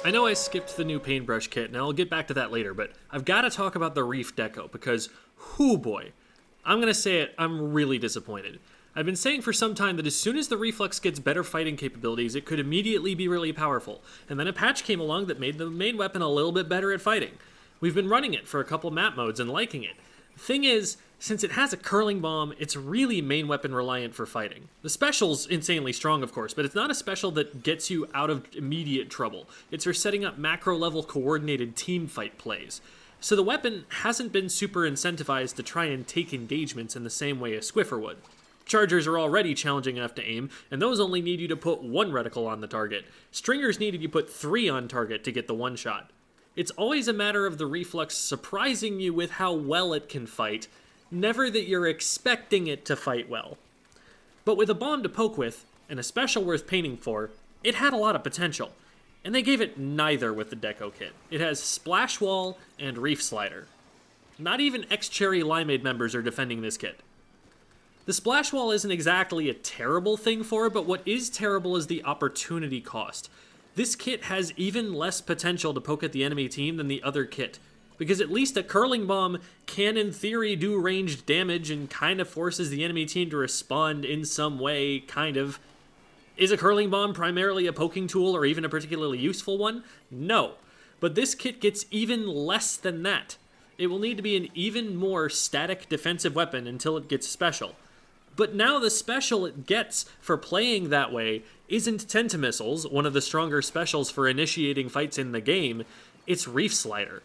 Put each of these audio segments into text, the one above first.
I know I skipped the new paintbrush kit, and I'll get back to that later, but I've got to talk about the Reef Deco, because, whoo boy, I'm going to say it, I'm really disappointed. I've been saying for some time that as soon as the Reflex gets better fighting capabilities, it could immediately be really powerful, and then a patch came along that made the main weapon a little bit better at fighting. We've been running it for a couple map modes and liking it. The thing is, since it has a curling bomb, it's really main weapon reliant for fighting. The special's insanely strong, of course, but it's not a special that gets you out of immediate trouble. It's for setting up macro-level coordinated team fight plays. So the weapon hasn't been super incentivized to try and take engagements in the same way as Swiffer would. Chargers are already challenging enough to aim, and those only need you to put one reticle on the target. Stringers needed you put 3 on target to get the one shot. It's always a matter of the Reflex surprising you with how well it can fight, never that you're expecting it to fight well. But with a bomb to poke with, and a special worth painting for, it had a lot of potential, and they gave it neither with the Deco kit. It has Splash Wall and Reef Slider. Not even ex-Cherry Limeade members are defending this kit. The Splash Wall isn't exactly a terrible thing for it, but what is terrible is the opportunity cost. This kit has even less potential to poke at the enemy team than the other kit, because at least a curling bomb can in theory do ranged damage and kind of forces the enemy team to respond in some way, kind of. Is a curling bomb primarily a poking tool or even a particularly useful one? No, but this kit gets even less than that. It will need to be an even more static defensive weapon until it gets special. But now the special it gets for playing that way isn't Tentamissiles, one of the stronger specials for initiating fights in the game, it's Reef Slider.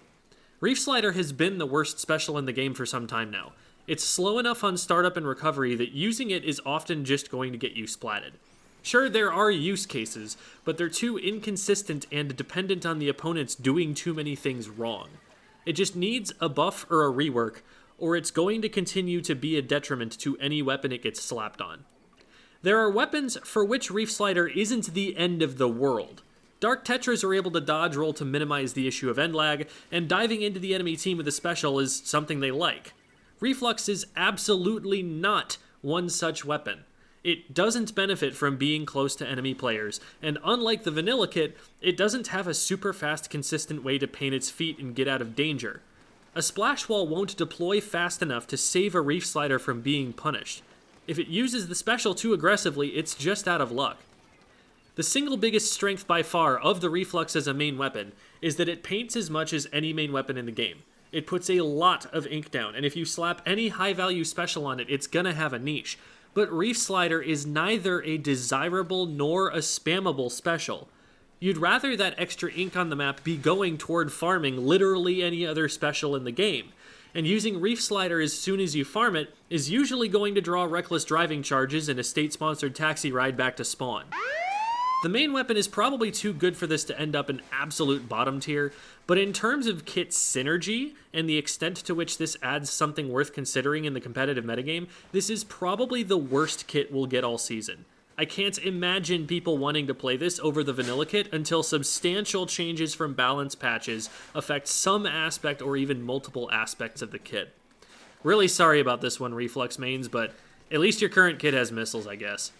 Reef Slider has been the worst special in the game for some time now. It's slow enough on startup and recovery that using it is often just going to get you splatted. Sure, there are use cases, but they're too inconsistent and dependent on the opponents doing too many things wrong. It just needs a buff or a rework, or it's going to continue to be a detriment to any weapon it gets slapped on. There are weapons for which Reef Slider isn't the end of the world. Dark Tetras are able to dodge roll to minimize the issue of end lag, and diving into the enemy team with a special is something they like. Reflux is absolutely not one such weapon. It doesn't benefit from being close to enemy players, and unlike the vanilla kit, it doesn't have a super fast, consistent way to paint its feet and get out of danger. A Splash Wall won't deploy fast enough to save a Reef Slider from being punished. If it uses the special too aggressively, it's just out of luck. The single biggest strength by far of the Reflex as a main weapon is that it paints as much as any main weapon in the game. It puts a lot of ink down, and if you slap any high-value special on it, it's gonna have a niche. But Reef Slider is neither a desirable nor a spammable special. You'd rather that extra ink on the map be going toward farming literally any other special in the game, and using Reef Slider as soon as you farm it is usually going to draw reckless driving charges and a state-sponsored taxi ride back to spawn. The main weapon is probably too good for this to end up in absolute bottom tier, but in terms of kit synergy and the extent to which this adds something worth considering in the competitive metagame, this is probably the worst kit we'll get all season. I can't imagine people wanting to play this over the vanilla kit until substantial changes from balance patches affect some aspect or even multiple aspects of the kit. Really sorry about this one, Reflex mains, but at least your current kit has missiles, I guess.